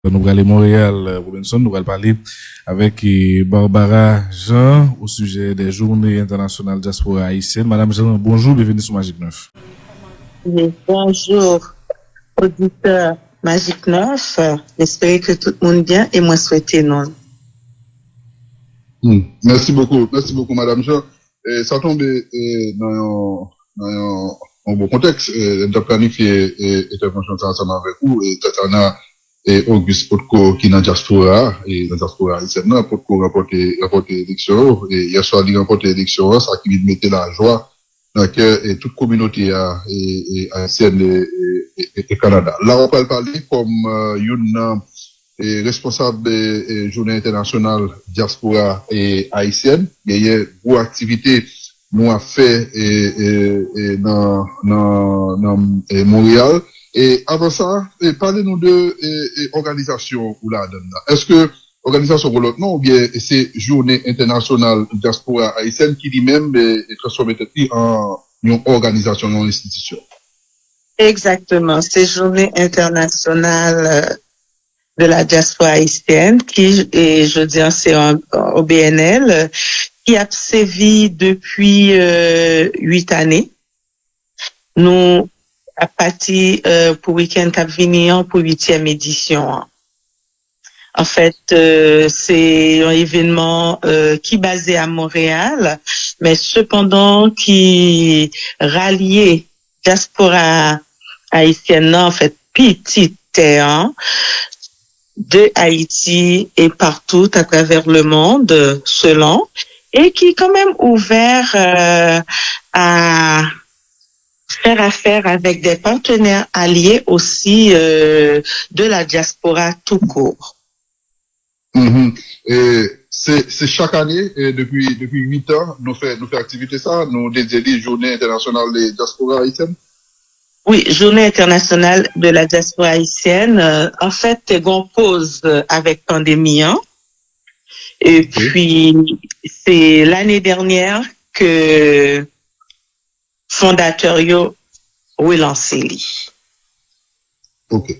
Nous allons à Montréal, Robinson, nous allons parler avec Barbara Jean au sujet des journées internationales diaspora haïtienne. Madame Jean, bonjour, bienvenue sur Magic 9. Oui, bonjour, auditeur Magic 9. J'espère que tout le monde bien et moi souhaiter non. Merci beaucoup, Madame Jean. Ça tombe dans un bon contexte. De planifier intervention ensemble avec vous et Tatana et Auguste Potko qui est dans la diaspora et dans la diaspora haïtienne, Potko rapporter élection et hier soir il remporté l'élection, ça qui mettait la joie dans laquelle toute communauté haïtienne et Canada. Là on peut parler comme une responsable de journée internationale diaspora et haïtienne. Il y a une activité nous a fait dans Montréal. Et avant ça, parlez-nous de organisation ou là dedans. Est-ce que organisation ou l'autre non, ou bien c'est journée internationale diaspora haïtienne qui lui-même est transformée en une organisation, en institution? Exactement, c'est journée internationale de la diaspora haïtienne qui, et je dis c'est un OBNL, qui a sévi depuis 8 années. Nous à partir pour week-end Cap Vignon pour 8e édition. En fait, c'est un événement qui est basé à Montréal, mais cependant qui ralliait diaspora haïtienne, en fait, petite terre de Haïti et partout à travers le monde, selon, et qui est quand même ouvert à faire affaire avec des partenaires alliés aussi de la diaspora tout court. Et c'est chaque année, et depuis 8 ans, nous fait activité ça, nous dédions des journées internationales de diaspora haïtienne. Oui, journée internationale de la diaspora haïtienne. En fait, on pause avec pandémie. Et puis, c'est l'année dernière que fondateur yo relancé li. OK.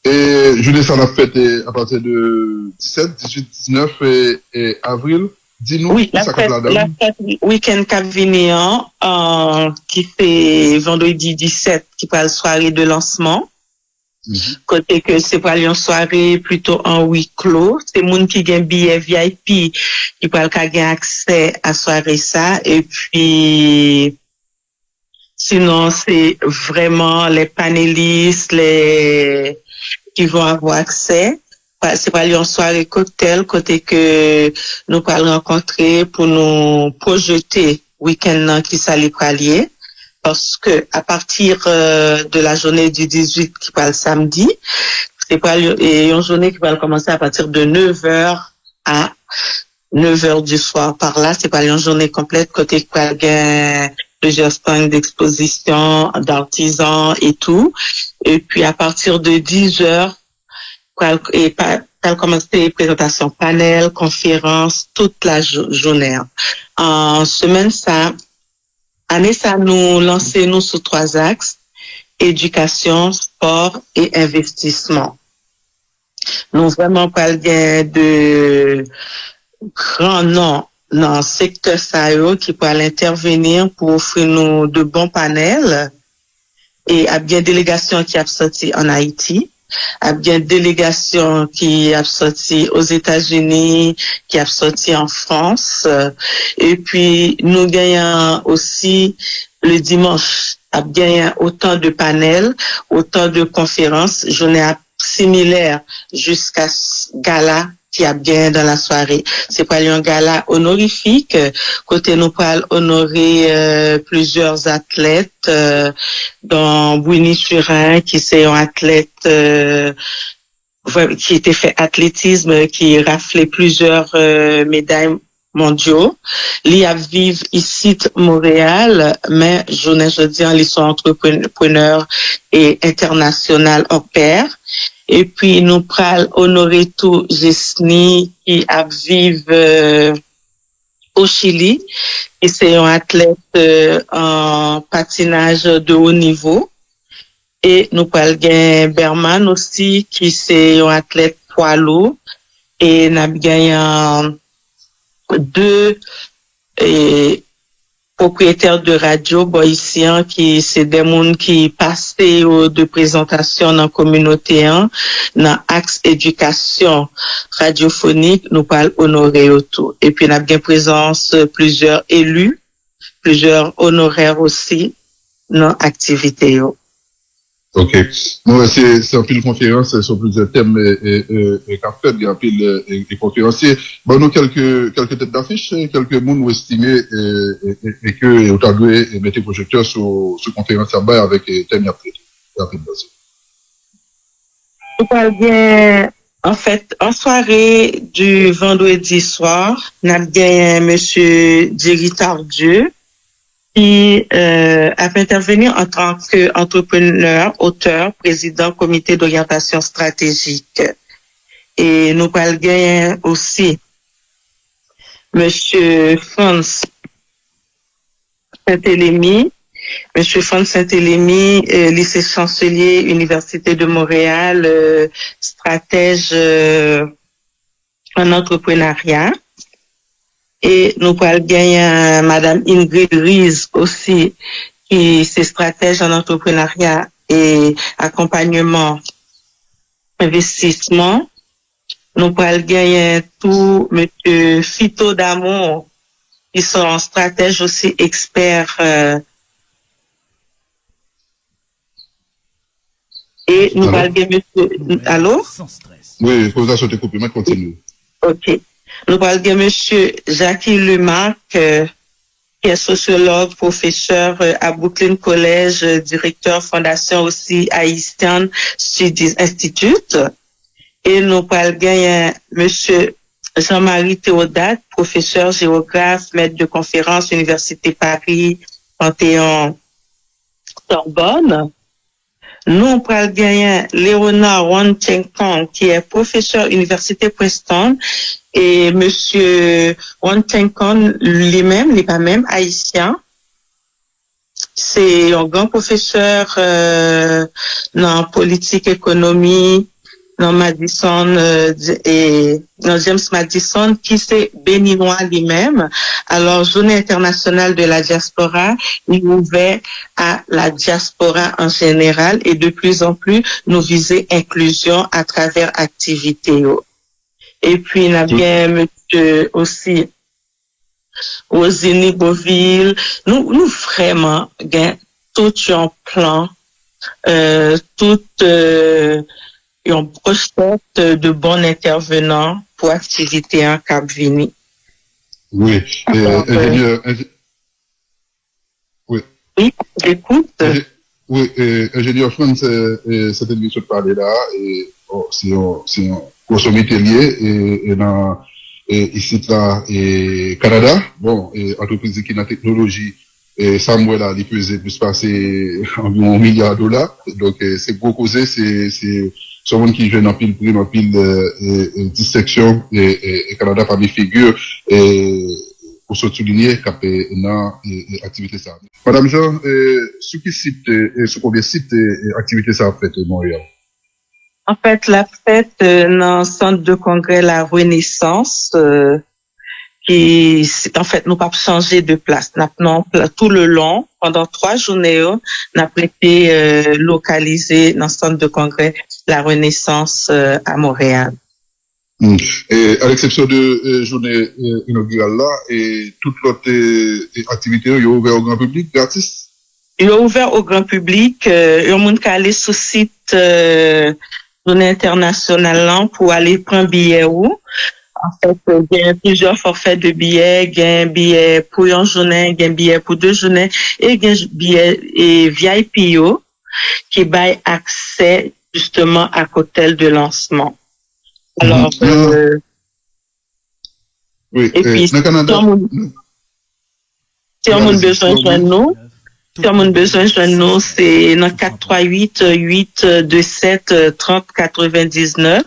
Et journée ça l'a fait à partir de 17, 18, 19 et avril. Dis-nous, oui, la fête week-end Cap Vignon, qui fait vendredi 17, qui parle soirée de lancement. Côté que c'est pas une soirée plutôt en huis clos, c'est moun qui gagne billet VIP qui parle qu'a gagne accès à soirée ça et puis sinon c'est vraiment les panélistes qui vont avoir accès. C'est pas une soirée cocktail côté que nous allons rencontrer pour nous projeter week-end qui s'allait pralier. Parce que à partir de la journée du 18 qui parle samedi, c'est pas une journée qui va commencer à partir de 9h à 9h du soir. Par là, c'est pas une journée complète côté qu'il y a plusieurs stands d'exposition, d'artisans et tout. Et puis à partir de 10h, et elle commence les présentations panel, conférences, toute la journée. En semaine ça, année ça nous lancer nous sous 3 axes: éducation, sport et investissement. Nous vraiment parlons de grands noms dans le secteur SAO qui pourraient intervenir pour offrir nous de bons panels et à bien délégation qui a sorti en Haïti, à bien délégation qui a sorti aux États-Unis, qui a sorti en France, et puis nous gagnons aussi le dimanche, à bien autant de panels, autant de conférences, journée similaire jusqu'à gala qui a bien dans la soirée. C'est pas un gala honorifique, côté nous parle honorer plusieurs athlètes, dont Winnie Surin qui c'est un athlète qui était fait athlétisme, qui raflait plusieurs médailles mondiaux. Li a vivre ici Montréal, mais je dis ils sont entrepreneurs et international au pair. Et puis nous pral honorer tout Jesni qui a vivre au Chili et c'est un athlète en patinage de haut niveau. Et nous parlons Berman aussi, qui c'est un athlète poids lourd. Et nous avons deux propriétaires de radio boïsiens qui c'est des gens qui passaient de présentation dans la communauté, dans l'axe éducation radiophonique, nous parlons honorer autour. Et puis nous avons présence plusieurs élus, plusieurs honoraires aussi dans l'activité. Ok. Bon, c'est un pile conférence sur plusieurs thèmes et qu'a fait, il y a un pile et conférenciers. Bon, nous quelques têtes d'affiche, quelques monde nous estimés et que autant de mettre projecteurs sur conférence à bas avec thème après. On parle bien, en fait, en soirée du vendredi soir, nous avons bien monsieur Jerry Tardieu, qui a pu intervenir en tant qu'entrepreneur, auteur, président comité d'orientation stratégique. Et nous parlons aussi monsieur Franz Saint-Élémy, lycée chancelier, Université de Montréal, stratège en entrepreneuriat. Et nous parlons bien Madame Ingrid Ries aussi, qui est stratège en entrepreneuriat et accompagnement investissement. Nous parlons bien tout Monsieur Fito Damour, qui sont stratèges aussi experts. Et nous parlons bien Monsieur... Allô? Oui, pour ça, je te coupe, mais continue. OK. Nous parlons de monsieur Jackie Lumac, qui est sociologue, professeur à Brooklyn College, directeur fondation aussi Haitian Studies Institute. Et nous parlons de monsieur Jean-Marie Théodate, professeur géographe, maître de conférence, Université Paris, Panthéon, Sorbonne. Nous parlons bien Léonard Wanchenkong, qui est professeur Université Preston, et monsieur Wanchenkong lui-même, n'est pas même haïtien. C'est un grand professeur dans politique, économie, dans Madison et dans James Madison, qui c'est béninois lui-même. Alors, Journée internationale de la diaspora, il est ouvert à la diaspora en général et de plus en plus, nous viser inclusion à travers activités. Et puis, il y a bien monsieur aussi Rosini Beauville. Nous vraiment, tout un plan, on projette de bons intervenants pour activité en Cap-Vini. Oui, ingénieur, oui. Oui, j'écoute. Oui, ingénieur France, cette émission de parler là, et c'est un consommateur lié, et dans, ici là, et Canada, bon, et entreprise qui a la technologie, et Samuel a, il pesait plus passer environ $1 milliard. Donc, c'est gros causé, c'est someone qui joue dans pile prime, en pile, dissection, et Canada parmi figures, et, pour se souligner, qu'il y a une activité ça. Madame Jean, sur quel site, sur combien de sites, activité ça a fait, Montréal? En fait, la fête, dans le centre de congrès La Renaissance, qui, en fait, nous pas changé de place. Nous, tout le long, pendant 3 journées, nous avons été localisés dans le centre de congrès La Renaissance à Montréal. Et à l'exception de journée inaugurale là, et toute l'autre activité, il est ouvert au grand public, gratis? Il est ouvert au grand public. Il y a monde qui aller sur site journée internationale là pour aller prendre billet où. En fait, il y a plusieurs forfaits de billets, il y a un billet pour une journée, il y a un billet pour 2 journées, et il y a un billet VIP qui baille accès justement à l'hôtel de lancement. Alors, oui, et puis, si on a besoin de nous, si on a besoin de nous, c'est dans 438-827-3099.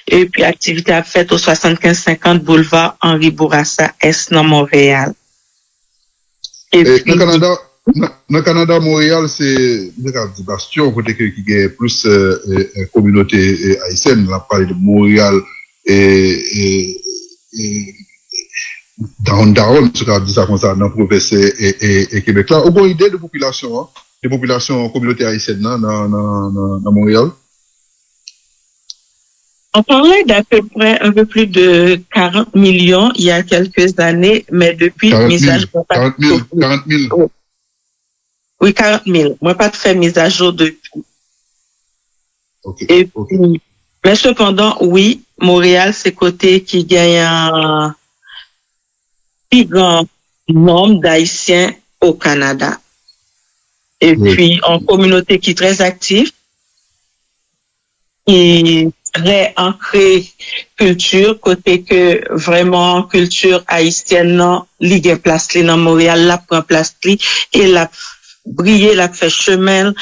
Et puis, activité à faite au 75-50 boulevard Henri Bourassa, Est, dans Montréal. Et puis, le Canada, Dans le Canada, Montréal, c'est une bastion, côté qui a plus communauté haïtienne. On a parlé de Montréal et down, ce qu'on dit ça comme ça, dans la province et Québec là. Au idée de population, hein, de population communauté haïtienne dans Montréal. On parlait d'à peu près un peu plus de 40 millions il y a quelques années, mais depuis 40 000. Oui, 40 000. Moi, pas de fait mise à jour depuis. Okay. Mais cependant, oui, Montréal, c'est côté qui gagne un plus grand nombre d'Haïtiens au Canada. Et puis, en communauté qui est très active, qui très ancrée culture, côté que vraiment culture haïtienne, non, ligue place dans Montréal, la prend place et la briller, la fait chemin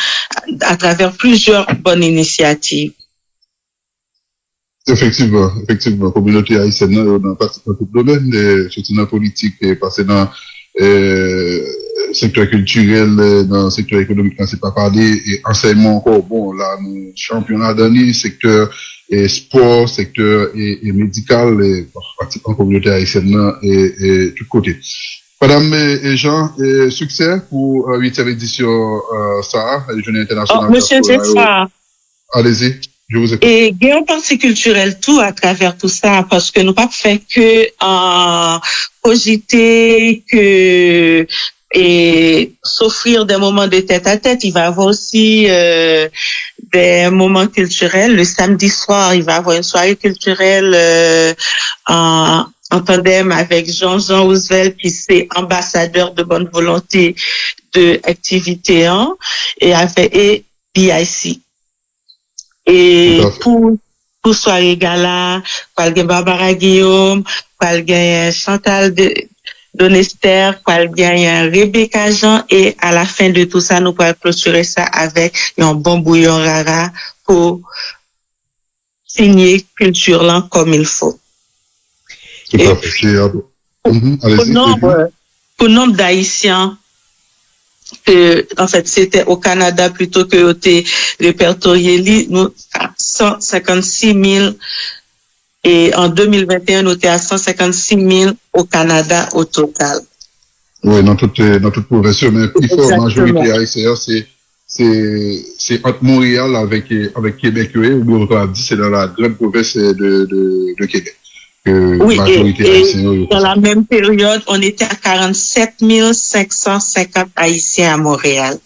à travers plusieurs bonnes initiatives. Effectivement, communauté haïtienne, dans tout domaine, surtout dans la politique, et passer dans secteur culturel, dans le secteur économique, c'est pas parler, et enseignement encore, bon, là, championnat d'année, secteur sport, secteur et médical, et pratiquement communauté haïtienne, et tout côté. Madame et Jean, succès pour 8e édition, ça, la Journée internationale. Monsieur Tessa. Allez-y, je vous écoute. Et il y a un parti culturel tout à travers tout ça, parce que nous pas fait que cogiter, que et s'offrir des moments de tête à tête. Il va y avoir aussi des moments culturels. Le samedi soir, il va y avoir une soirée culturelle en tandem avec Jean-Jean Roosevelt, qui c'est ambassadeur de bonne volonté de activité 1, et BIC. Et pour soirée gala, qual gen Barbara Guillaume, qual gen Chantal Donester, qual gen Rebecca Jean, et à la fin de tout ça, nous pourrons clôturer ça avec un bon bouillon rara pour signer culture là comme il faut. Tout à fait. Pour nombre d'Haïtiens, en fait, c'était au Canada plutôt que au répertorié, nous, à 156 000, et en 2021, nous étions à 156 000 au Canada au total. Oui, dans toute province, mais il faut, la majorité haïtienne, c'est entre Montréal avec Québec, ou on dit, c'est dans la grande province de Québec. Oui, et dans la même période, on était à 47 550 Haïtiens à Montréal.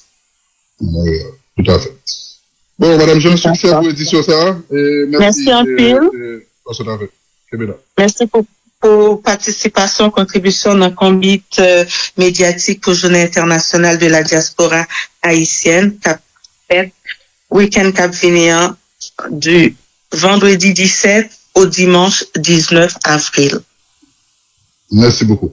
Montréal, tout à fait. Bon, Madame Jean, succès pour l'édition ça. Merci un peu. Merci pour participation, contribution dans le comité médiatique pour Journée internationale de la diaspora haïtienne, week-end Cap Vénéan du vendredi 17 au dimanche 19 avril. Merci beaucoup.